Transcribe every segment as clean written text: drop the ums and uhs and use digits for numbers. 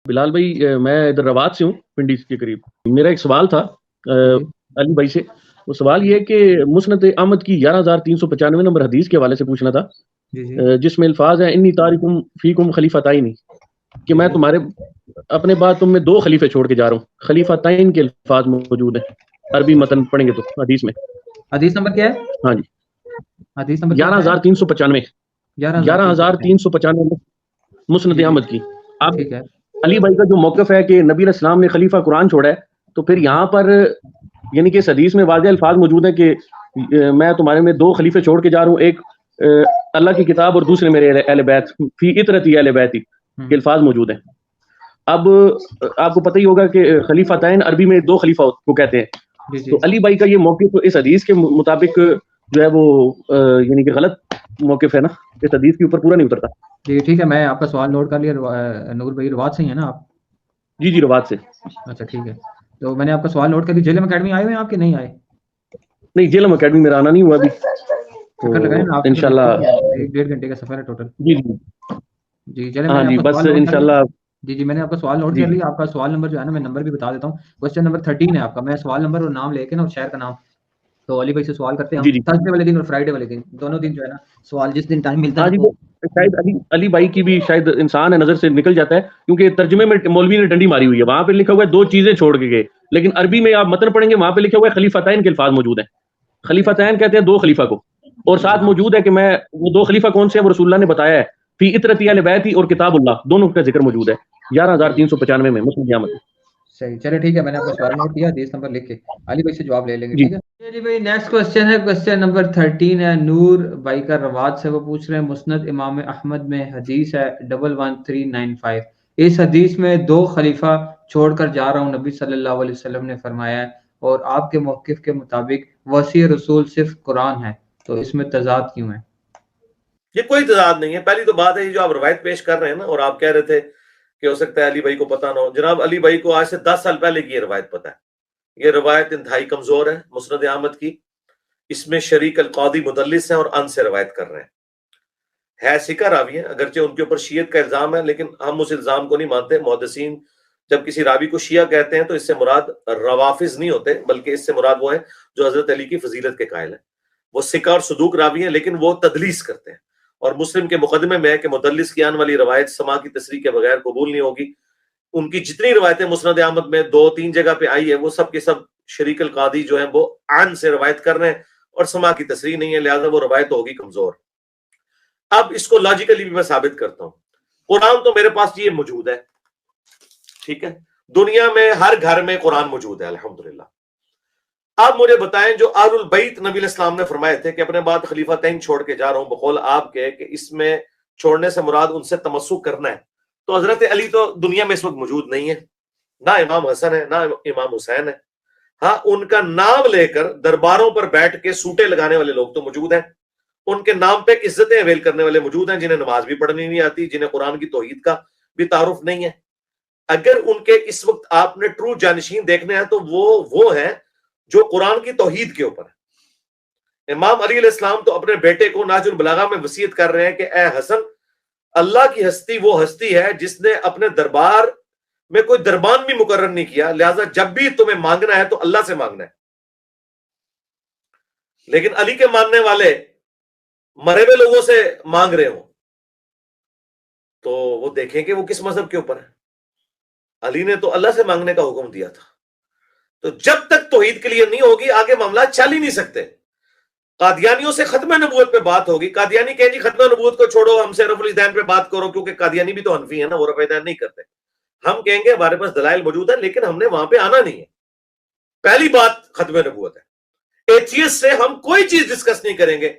بلال بھائی میں ادھر روات سے ہوں، پنڈی کے قریب. میرا ایک سوال تھا علی بھائی سے. وہ سوال یہ ہے کہ مسند احمد کی 11395 نمبر حدیث کے حوالے سے پوچھنا تھا، جس میں الفاظ ہیں انی تارکم فیکم خلیفتین، کہ میں تمہارے اپنے بعد تم میں 2 خلیفے چھوڑ کے جا رہا ہوں. خلیفتین کے الفاظ موجود ہیں عربی متن پڑھیں گے تو حدیث میں. حدیث نمبر کیا ہے؟ ہاں جی، حدیث نمبر 11395 11395 مسند احمد کی. اب ٹھیک ہے. علی بھائی کا جو موقف ہے کہ نبی علیہ السلام نے خلیفہ قرآن چھوڑا ہے، تو پھر یہاں پر یعنی کہ اس حدیث میں واضح الفاظ موجود ہیں کہ میں تمہارے میں 2 خلیفے چھوڑ کے جا رہا ہوں، ایک اللہ کی کتاب اور دوسرے میرے اہل بیت فی اطرتی اہل بیتی کے الفاظ موجود ہیں. اب آپ کو پتہ ہی ہوگا کہ خلیفتین عربی میں 2 خلیفہ کو کہتے ہیں. تو علی بھائی کا یہ موقف اس حدیث کے مطابق جو ہے وہ یعنی کہ غلط موقف ہے نا، اس حدیث کے اوپر پورا نہیں اترتا. جی ٹھیک ہے، میں آپ کا سوال نوٹ کر لیا. نور بھائی روات سے ہی ہیں نا آپ؟ جی روات سے. اچھا ٹھیک ہے، تو میں نے آپ کا سوال نوٹ کر لیا. جیلم اکیڈمی آئے ہوئے ہیں آپ کے نہیں آئے؟ نہیں، جیلم اکیڈمی میرا آنا نہیں ہوا ابھی. چکر لگائیں نا آپ، انشاءاللہ 1.5 گھنٹے کا سفر ہے ٹوٹل. جی جی چلیں، ہاں جی، بس انشاءاللہ. جی میں نے آپ کا سوال نوٹ کر لیا. آپ کا سوال نمبر جو ہے نا، میں نمبر بھی بتا دیتا ہوں. کوسچن نمبر 13 ہے آپ کا. میں سوال نمبر اور نام لے کے نا، اور شہر کا نام، تو علی بھائی سے سوال کرتے ہیں ہم تھرسڈے والے دن اور فرائیڈے والے دن، دونوں دن جو ہے نا سوال جس دن ٹائم ملتا ہے. شاید علی بھائی کی بھی شاید انسان ہے، نظر سے نکل جاتا ہے، کیونکہ ترجمے میں مولوی نے ڈنڈی ماری ہوئی ہے. وہاں پہ لکھا ہوا ہے 2 چیزیں چھوڑ کے گئے، لیکن عربی میں آپ متن پڑھیں گے وہاں پہ لکھا ہوا ہے خلیفتین کے الفاظ موجود ہیں. خلیفتین کہتے ہیں 2 خلیفہ کو، اور ساتھ موجود ہے کہ میں وہ 2 خلیفہ کون سے ہیں وہ رسول اللہ نے بتایا ہے، فی اطرتی اہل بیت اور کتاب اللہ، دونوں کا ذکر موجود ہے 11395 میں مسند احمد. صحیح، چلے ٹھیک ہے. میں نے آپ کو سوال نوٹ کیا، حدیث نمبر لکھ کے علی بھائی سے جواب لے لیں گے. ٹھیک ہے جی بھائی. نیکسٹ کوسچن ہے، کوسچن نمبر 13 ہے. نور بھائی کا روات سے، وہ پوچھ رہے ہیں مسند امام احمد میں حدیث ہے 11395. اس حدیث میں 2 خلیفہ چھوڑ کر جا رہا ہوں نبی صلی اللہ علیہ وسلم نے فرمایا ہے، اور آپ کے موقف کے مطابق وصی رسول صرف قرآن ہے، تو اس میں تضاد کیوں ہے؟ یہ کوئی تضاد نہیں ہے. پہلی تو بات ہے یہ جو آپ روایت پیش کر رہے ہیں نا، اور آپ کہہ رہے تھے کہ ہو سکتا ہے علی بھائی کو پتہ نہ ہو. جناب علی بھائی کو آج سے 10 سال پہلے کی یہ روایت پتہ ہے. یہ روایت انتہائی کمزور ہے مسند احمد کی. اس میں شریک القاضی مدلس ہیں اور ان سے روایت کر رہے ہیں. ہے سکہ راوی ہیں، اگرچہ ان کے اوپر شیعت کا الزام ہے، لیکن ہم اس الزام کو نہیں مانتے. محدثین جب کسی راوی کو شیعہ کہتے ہیں تو اس سے مراد روافظ نہیں ہوتے، بلکہ اس سے مراد وہ ہیں جو حضرت علی کی فضیلت کے قائل ہیں. وہ سکہ اور صدوق راوی ہیں، لیکن وہ تدلیس کرتے ہیں. اور مسلم کے مقدمے میں ہے کہ مدلس کی آنے والی روایت سما کی تصریح کے بغیر قبول نہیں ہوگی. ان کی جتنی روایتیں مسند احمد میں 2-3 جگہ پہ آئی ہے، وہ سب کے سب شریک القاضی جو ہیں وہ عن سے روایت کر رہے ہیں اور سما کی تصریح نہیں ہے، لہذا وہ روایت ہوگی کمزور. اب اس کو لاجیکلی بھی میں ثابت کرتا ہوں. قرآن تو میرے پاس یہ موجود ہے، ٹھیک ہے، دنیا میں ہر گھر میں قرآن موجود ہے الحمدللہ. آپ مجھے بتائیں جو آل البیت نبی علیہ السلام نے فرمائے تھے کہ اپنے بعد خلیفتین چھوڑ کے جا رہا ہوں، بقول آپ کے کہ اس میں چھوڑنے سے مراد ان سے تمسک کرنا ہے، تو حضرت علی تو دنیا میں اس وقت موجود نہیں ہے، نہ امام حسن ہے نہ امام حسین ہے. ہاں ان کا نام لے کر درباروں پر بیٹھ کے سوٹے لگانے والے لوگ تو موجود ہیں، ان کے نام پہ عزتیں اویل کرنے والے موجود ہیں، جنہیں نماز بھی پڑھنی نہیں آتی، جنہیں قرآن کی توحید کا بھی تعارف نہیں ہے. اگر ان کے اس وقت آپ نے ٹرو جانشین دیکھنے ہیں تو وہ ہیں جو قرآن کی توحید کے اوپر ہے. امام علی علیہ السلام تو اپنے بیٹے کو نہج البلاغہ میں وصیت کر رہے ہیں کہ اے حسن، اللہ کی ہستی وہ ہستی ہے جس نے اپنے دربار میں کوئی دربان بھی مقرر نہیں کیا، لہذا جب بھی تمہیں مانگنا ہے تو اللہ سے مانگنا ہے. لیکن علی کے ماننے والے مرے ہوئے لوگوں سے مانگ رہے ہوں تو وہ دیکھیں کہ وہ کس مذہب کے اوپر ہے. علی نے تو اللہ سے مانگنے کا حکم دیا تھا. تو جب تک توحید کلیئر نہیں ہوگی آگے معاملات چل ہی نہیں سکتے. قادیانیوں سے ختم نبوت پہ بات ہوگی، قادیانی کہیں جی ختم نبوت کو چھوڑو، ہم سے رفع الدین پہ بات کرو، کیونکہ قادیانی بھی تو حنفی ہے نا، وہ رفع الدین نہیں کرتے. ہم کہیں گے ہمارے پاس دلائل موجود ہے لیکن ہم نے وہاں پہ آنا نہیں ہے. پہلی بات ختم نبوت ہے. ایتھیسٹ سے ہم کوئی چیز ڈسکس نہیں کریں گے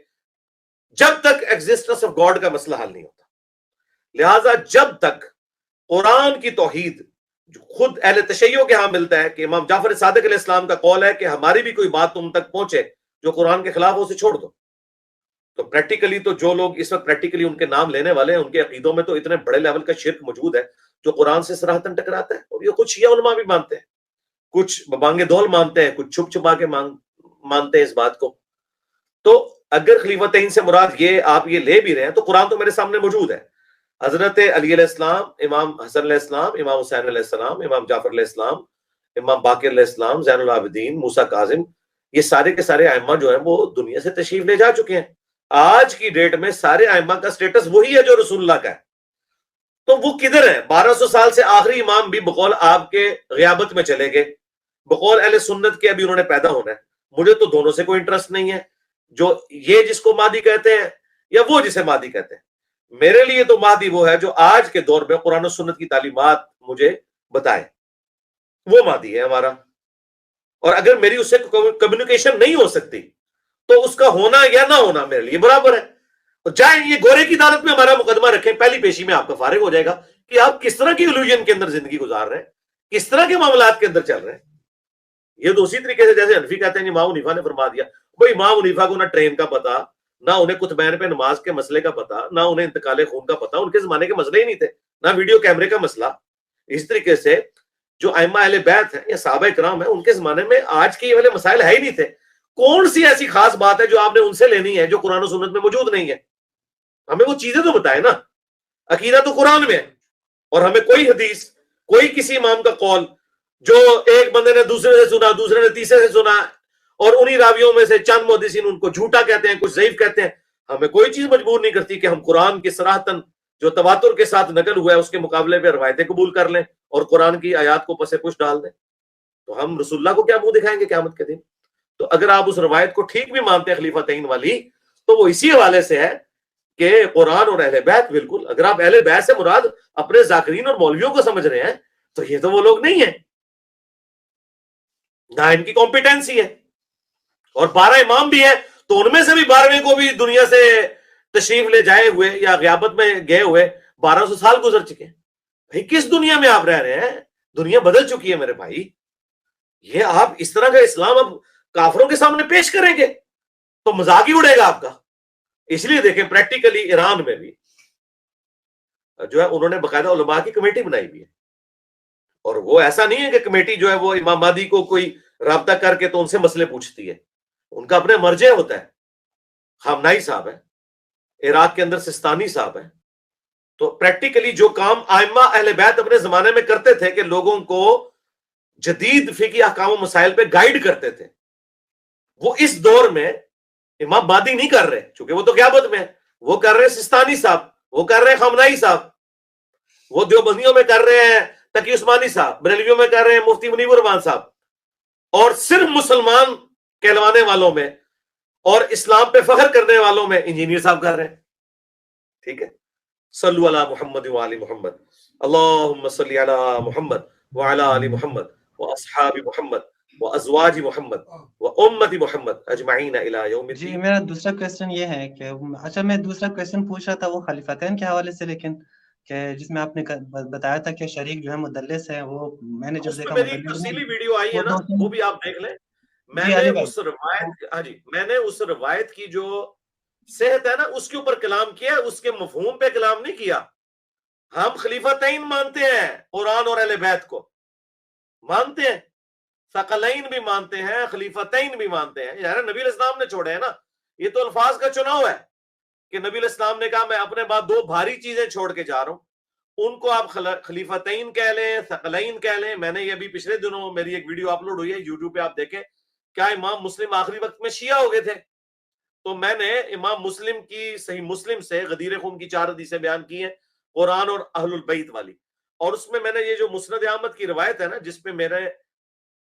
جب تک ایگزسٹنس آف گاڈ کا مسئلہ حل نہیں ہوتا. لہذا جب تک قرآن کی توحید خود اہل تشیع کے ہاں ملتا ہے کہ امام جعفر صادق علیہ السلام کا قول ہے کہ ہماری بھی کوئی بات تم تک پہنچے جو قرآن کے خلاف ہو اسے چھوڑ دو. تو پریکٹیکلی تو جو لوگ اس وقت پریکٹیکلی ان کے نام لینے والے ہیں، ان کے عقیدوں میں تو اتنے بڑے لیول کا شرک موجود ہے جو قرآن سے صراحتاً ٹکراتا ہے. اور یہ کچھ شیعہ علماء بھی مانتے ہیں، کچھ بانگ دول مانتے ہیں، کچھ چھپ چھپا کے مانتے ہیں اس بات کو. تو اگر خلیفتین سے مراد یہ آپ یہ لے بھی رہے ہیں تو قرآن تو میرے سامنے موجود ہے. حضرت علی علیہ السلام، امام حسن علیہ السلام، امام حسین علیہ السلام، امام جعفر علیہ السلام، امام باقر علیہ السلام، زین العابدین، موسیٰ کاظم، یہ سارے کے سارے ائمہ جو ہیں وہ دنیا سے تشریف لے جا چکے ہیں. آج کی ڈیٹ میں سارے ائمہ کا سٹیٹس وہی ہے جو رسول اللہ کا ہے. تو وہ کدھر ہے؟ 1200 سال سے آخری امام بھی بقول آپ کے غیابت میں چلے گئے، بقول اہل سنت کے ابھی انہوں نے پیدا ہونا ہے. مجھے تو دونوں سے کوئی انٹرسٹ نہیں ہے، جو یہ جس کو مہدی کہتے ہیں یا وہ جسے مہدی کہتے ہیں. میرے لیے تو مہدی وہ ہے جو آج کے دور میں قرآن و سنت کی تعلیمات مجھے بتائے، وہ مہدی ہے ہمارا. اور اگر میری اس سے کمیونیکیشن نہیں ہو سکتی تو اس کا ہونا یا نہ ہونا میرے لیے برابر ہے. اور جائیں یہ گورے کی عدالت میں ہمارا مقدمہ رکھیں، پہلی پیشی میں آپ کا فارغ ہو جائے گا کہ آپ کس طرح کی الوژن کے اندر زندگی گزار رہے ہیں، کس طرح کے معاملات کے اندر چل رہے ہیں. یہ تو اسی طریقے سے جیسے حنفی کہتے ہیں امام حنیفہ نے فرما دیا. بھائی امام حنیفہ کو نہ ٹرین کا پتا، نہ انہیں قطبین پہ نماز کے مسئلے کا پتا، نہ انہیں انتقال خون کا پتا. ان کے زمانے کے مسئلے ہی نہیں تھے، نہ ویڈیو کیمرے کا مسئلہ. اس طریقے سے جو ائمہ اہل بیت ہیں یا صحابہ کرام ہیں، ان کے زمانے میں آج کے یہ والے مسائل ہے ہی نہیں تھے. کون سی ایسی خاص بات ہے جو آپ نے ان سے لینی ہے جو قرآن و سنت میں موجود نہیں ہے؟ ہمیں وہ چیزیں تو بتائیں نا. عقیدہ تو قرآن میں ہے، اور ہمیں کوئی حدیث، کوئی کسی امام کا قول جو ایک بندے نے دوسرے سے سنا، دوسرے نے تیسرے سے سنا، اور انہی راویوں میں سے چند محدثین ان کو جھوٹا کہتے ہیں، کچھ ضعیف کہتے ہیں، ہمیں کوئی چیز مجبور نہیں کرتی کہ ہم قرآن کی صراحتاً جو تواتر کے ساتھ نقل ہوا ہے اس کے مقابلے پہ روایتیں قبول کر لیں اور قرآن کی آیات کو پس پش ڈال دیں. تو ہم رسول اللہ کو کیا منہ دکھائیں گے قیامت کے دن؟ تو اگر آپ اس روایت کو ٹھیک بھی مانتے ہیں خلیفہ تعین والی، تو وہ اسی حوالے سے ہے کہ قرآن اور اہل بیت بالکل. اگر آپ اہل بیت سے مراد اپنے ذاکرین اور مولویوں کو سمجھ رہے ہیں تو یہ تو وہ لوگ نہیں ہیں، نہ ان کی کمپیٹنسی ہے. اور 12 امام بھی ہیں تو ان میں سے بھی 12ویں کو بھی دنیا سے تشریف لے جائے ہوئے یا غیابت میں گئے ہوئے 1200 سال گزر چکے ہیں. بھائی کس دنیا میں آپ رہ رہے ہیں؟ دنیا بدل چکی ہے میرے بھائی. یہ آپ اس طرح کا اسلام اب کافروں کے سامنے پیش کریں گے تو مذاق ہی اڑے گا آپ کا. اس لیے دیکھیں پریکٹیکلی ایران میں بھی جو ہے انہوں نے باقاعدہ علماء کی کمیٹی بنائی ہوئی ہے، اور وہ ایسا نہیں ہے کہ کمیٹی جو ہے وہ امام مہدی کو کوئی رابطہ کر کے تو ان سے مسئلے پوچھتی ہے. ان کا اپنے مرجع ہوتا ہے. خامنائی صاحب ہے عراق کے اندر، سستانی صاحب ہے. تو پریکٹیکلی جو کام ائمہ اہل بیت اپنے زمانے میں کرتے تھے کہ لوگوں کو جدید فقہی احکام و مسائل پہ گائیڈ کرتے تھے، وہ اس دور میں امام مہدی نہیں کر رہے، چونکہ وہ تو قیامت میں ہے. وہ کر رہے ہیں سستانی صاحب، وہ کر رہے ہیں خامنائی صاحب، وہ دیوبندیوں میں کر رہے ہیں تقی عثمانی صاحب، بریلویوں میں کر رہے ہیں مفتی منیب الرحمان صاحب، اور صرف مسلمان کہلوانے والوں میں اور اسلام پہ فخر کرنے والوں میں انجینئر صاحب کر رہے ہیں. ٹھیک ہے. صلو علی محمد وعلی محمد، اللہم صلی علی محمد وعلی آل محمد واصحاب محمد وازواج محمد وامت محمد اجمعین الی یوم جی الدین. میرا دوسرا کویسچن یہ ہے کہ اچھا میں دوسرا کویسچن پوچھ رہا تھا وہ خلیفتین کے حوالے سے، لیکن کہ جس میں آپ نے بتایا تھا کہ شریک جو ہے مدلس ہے، وہ میں نے اس جب میں دیکھا میری ایک مدلس تفصیلی ویڈیو آئی ہے وہ نا، تو وہ بھی آپ دیکھ لیں. میں جی نے علی بھائی اس روایت، ہاں جی، میں نے اس روایت کی جو صحت ہے نا اس کے اوپر کلام کیا، اس کے مفہوم پہ کلام نہیں کیا. ہم خلیفہ تعین مانتے ہیں، قرآن اور اہل بیت کو مانتے ہیں، ثقلین بھی مانتے ہیں، خلیفہ تعین بھی مانتے ہیں. یار نبی علیہ السلام نے چھوڑے ہیں نا، یہ تو الفاظ کا چناؤ ہے کہ نبی علیہ السلام نے کہا میں اپنے بعد 2 بھاری چیزیں چھوڑ کے جا رہا ہوں. ان کو آپ خلیفہ تعین کہہ لیں، ثقلین کہہ لیں. میں نے یہ بھی پچھلے دنوں میری ایک ویڈیو اپلوڈ ہوئی ہے یوٹیوب پہ، آپ دیکھیں کیا امام مسلم آخری وقت میں شیعہ ہو گئے تھے. تو میں نے امام مسلم کی صحیح مسلم سے غدیر خون کی 4 حدیثیں بیان کی ہیں، قرآن اور اہل البیت والی. اور اس میں نے یہ جو مسند احمد کی روایت ہے نا جس پہ میرے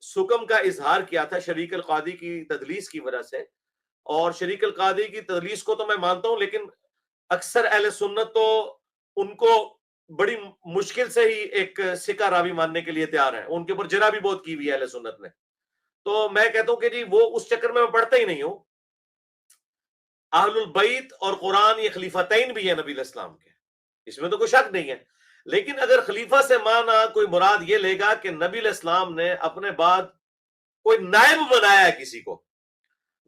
سکم کا اظہار کیا تھا شریک القاضی کی تدلیس کی وجہ سے، اور شریک القاضی کی تدلیس کو تو میں مانتا ہوں، لیکن اکثر اہل سنت تو ان کو بڑی مشکل سے ہی ایک سکہ راوی ماننے کے لیے تیار ہے. ان کے اوپر جرح بھی بہت کی ہوئی ہے اہل سنت نے. تو میں کہتا ہوں کہ جی وہ اس چکر میں پڑھتا ہی نہیں ہوں. اہل البیت اور قرآن یہ خلیفتین بھی ہیں نبی علیہ السلام کے، اس میں تو کوئی شک نہیں ہے. لیکن اگر خلیفہ سے مانا کوئی مراد یہ لے گا کہ نبی علیہ السلام نے اپنے بعد کوئی نائب بنایا ہے کسی کو،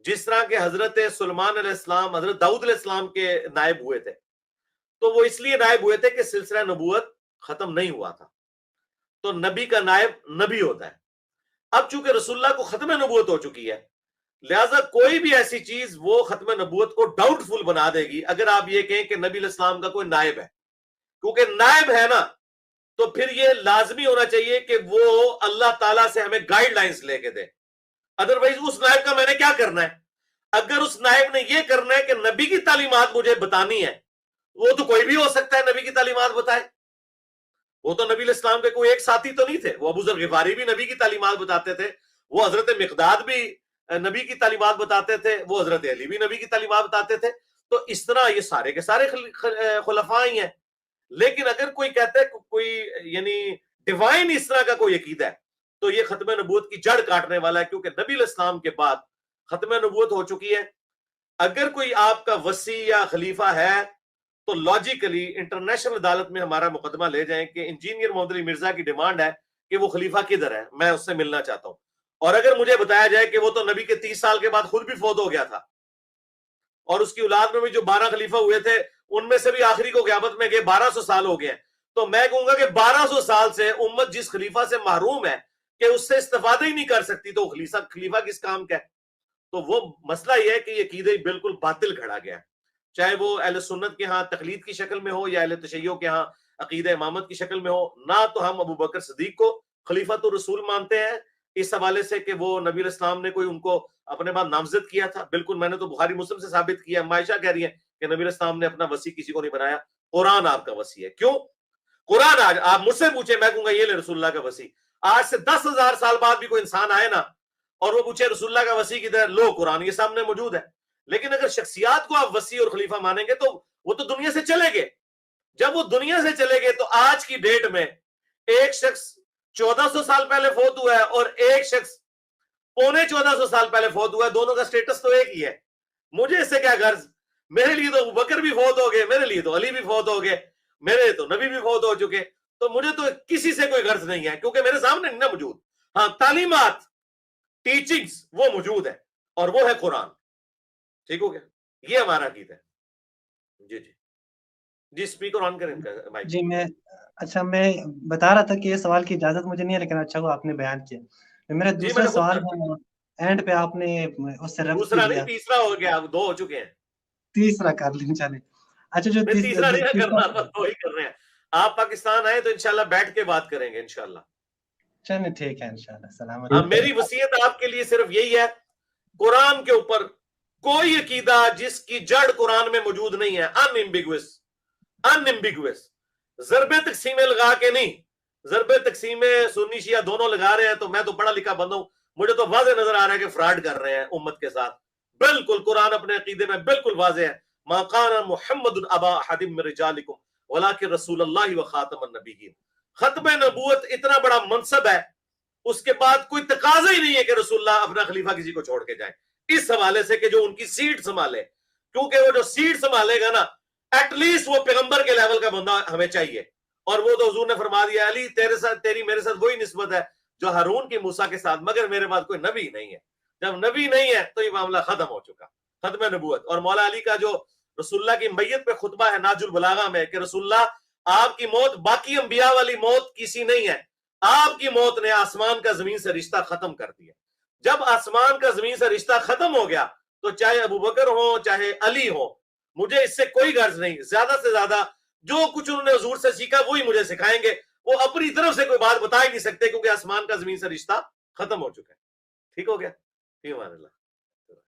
جس طرح کہ حضرت سلیمان علیہ السلام حضرت داؤد علیہ السلام کے نائب ہوئے تھے، تو وہ اس لیے نائب ہوئے تھے کہ سلسلہ نبوت ختم نہیں ہوا تھا. تو نبی کا نائب نبی ہوتا ہے. اب چونکہ رسول اللہ کو ختم نبوت ہو چکی ہے، لہٰذا کوئی بھی ایسی چیز وہ ختم نبوت کو ڈاؤٹ فل بنا دے گی اگر آپ یہ کہیں کہ نبی علیہ السلام کا کوئی نائب ہے. کیونکہ نائب ہے نا تو پھر یہ لازمی ہونا چاہیے کہ وہ اللہ تعالیٰ سے ہمیں گائیڈ لائنز لے کے دے. ادروائز اس نائب کا میں نے کیا کرنا ہے؟ اگر اس نائب نے یہ کرنا ہے کہ نبی کی تعلیمات مجھے بتانی ہے، وہ تو کوئی بھی ہو سکتا ہے نبی کی تعلیمات بتائے. وہ تو نبی علیہ السلام کے کوئی ایک ساتھی تو نہیں تھے، وہ ابو ذر غفاری بھی نبی کی تعلیمات بتاتے تھے، وہ حضرت مقداد بھی نبی کی تعلیمات بتاتے تھے، وہ حضرت علی بھی نبی کی تعلیمات بتاتے تھے. تو اس طرح یہ سارے کے سارے خلفاء ہی ہیں. لیکن اگر کوئی کہتا ہے کوئی یعنی ڈیوائن اس طرح کا کوئی عقیدہ ہے تو یہ ختم نبوت کی جڑ کاٹنے والا ہے، کیونکہ نبی علیہ السلام کے بعد ختم نبوت ہو چکی ہے. اگر کوئی آپ کا وصی یا خلیفہ ہے تو لاجیکلی انٹرنیشنل عدالت میں ہمارا مقدمہ لے جائیں کہ انجینئر محمد علی مرزا کی ڈیمانڈ ہے کہ وہ خلیفہ کدھر ہے، میں اس سے ملنا چاہتا ہوں. اور اگر مجھے بتایا جائے کہ وہ تو نبی کے 30 سال کے بعد خود بھی فوت ہو گیا تھا اور اس کی اولاد میں بھی جو 12 خلیفہ ہوئے تھے ان میں سے بھی آخری کو قیامت میں گئے 1200 سال ہو گئے ہیں، تو میں کہوں گا کہ 1200 سال سے امت جس خلیفہ سے محروم ہے کہ اس سے استفادہ ہی نہیں کر سکتی تو خلیفہ کس کام کا ہے؟ تو وہ مسئلہ یہ ہے کہ یہ عقیدہ بالکل باطل کھڑا گیا ہے، چاہے وہ اہل سنت کے ہاں تقلید کی شکل میں ہو یا اہل تشیع کے ہاں عقیدہ امامت کی شکل میں ہو. نہ تو ہم ابو بکر صدیق کو خلیفۃ الرسول مانتے ہیں اس حوالے سے کہ وہ نبی علیہ السلام نے کوئی ان کو اپنے بعد نامزد کیا تھا، بالکل میں نے تو بخاری مسلم سے ثابت کیا. عائشہ کہہ رہی ہے کہ نبی علیہ السلام نے اپنا وصی کسی کو نہیں بنایا، قرآن آپ کا وصی ہے. کیوں؟ قرآن آج آپ مجھ سے پوچھے میں کہوں گا یہ لے رسول اللہ کا وصی. آج سے 10,000 سال بعد بھی کوئی انسان آئے نا اور وہ پوچھے رسول اللہ کا وصی کدھر، لو قرآن یہ سامنے موجود ہے. لیکن اگر شخصیات کو آپ وصی اور خلیفہ مانیں گے تو وہ تو دنیا سے چلے گئے. جب وہ دنیا سے چلے گئے تو آج کی ڈیٹ میں ایک شخص 1400 سال پہلے فوت ہوا ہے اور ایک شخص 1450 سال پہلے فوت ہوا ہے، دونوں کا سٹیٹس تو ایک ہی ہے. مجھے اس سے کیا غرض؟ میرے لیے تو بکر بھی فوت ہو گئے، میرے لیے تو علی بھی فوت ہو گئے، میرے تو نبی بھی فوت ہو چکے، تو مجھے تو کسی سے کوئی غرض نہیں ہے کیونکہ میرے سامنے نہیں نا موجود. ہاں تعلیمات ٹیچنگز وہ موجود ہے اور وہ ہے قرآن. ٹھیک ہو گیا؟ یہ ہمارا عقیدہ ہے. جی جی جی اسپیکر آن کریں مائک. جی میں بتا رہا تھا کہ یہ سوال کی اجازت مجھے نہیں ہے، لیکن اچھا وہ آپ نے بیان کیا. میرا دوسرا سوال ہے، اینڈ پہ آپ نے اس سے ربط دوسرا نہیں تیسرا ہو گیا، اب 2 ہو چکے ہیں. تیسرا کر لیں چلیں. اچھا جو تیسرا نہیں کرنا، 2 ہی کر رہے ہیں. آپ پاکستان آئے تو انشاءاللہ بیٹھ کے بات کریں گے انشاءاللہ. چلیں ٹھیک ہے انشاءاللہ. سلامت. میری وصیت آپ کے لیے صرف یہی ہے، قرآن کے اوپر کوئی عقیدہ جس کی جڑ قرآن میں موجود نہیں ہے، انیمبیگوس ضرب تقسیم لگا کے نہیں. ضرب تقسیم سنی شیعہ دونوں لگا رہے ہیں تو میں تو پڑھا لکھا بندہ ہوں، مجھے تو واضح نظر آ رہا ہے کہ فراڈ کر رہے ہیں امت کے ساتھ. بالکل قرآن اپنے عقیدے میں بالکل واضح ہے. ما کان محمد ابا احد من رجالکم ولکن رسول اللہ وخاتم النبیین. ختم نبوت اتنا بڑا منصب ہے، اس کے بعد کوئی تقاضا ہی نہیں ہے کہ رسول اللہ اپنا خلیفہ کسی کو چھوڑ کے جائیں، اس حوالے سے کہ جو ان کی سیٹ سنبھالے. کیونکہ وہ جو سیٹ سنبھالے گا نا ایٹ لیسٹ وہ پیغمبر کے لیول کا بندہ ہمیں چاہیے. اور وہ تو حضور نے فرما دیا علی تیرے ساتھ تیری میرے ساتھ وہی نسبت ہے جو ہارون کی موسیٰ کے ساتھ، مگر میرے بعد کوئی نبی نہیں ہے. جب نبی نہیں ہے تو یہ معاملہ ختم ہو چکا، ختم نبوت. اور مولا علی کا جو رسول اللہ کی میت پہ خطبہ ہے ناج البلاغہ میں کہ رسول اللہ آپ کی موت باقی انبیاء والی موت کسی نہیں ہے، آپ کی موت نے آسمان کا زمین سے رشتہ ختم کر دیا. جب آسمان کا زمین سے رشتہ ختم ہو گیا تو چاہے ابو بکر ہو چاہے علی ہو، مجھے اس سے کوئی غرض نہیں. زیادہ سے زیادہ جو کچھ انہوں نے حضور سے سیکھا وہی مجھے سکھائیں گے. وہ اپنی طرف سے کوئی بات بتا ہی نہیں سکتے کیونکہ آسمان کا زمین سے رشتہ ختم ہو چکا ہے. ٹھیک ہو گیا؟ فی امان اللہ.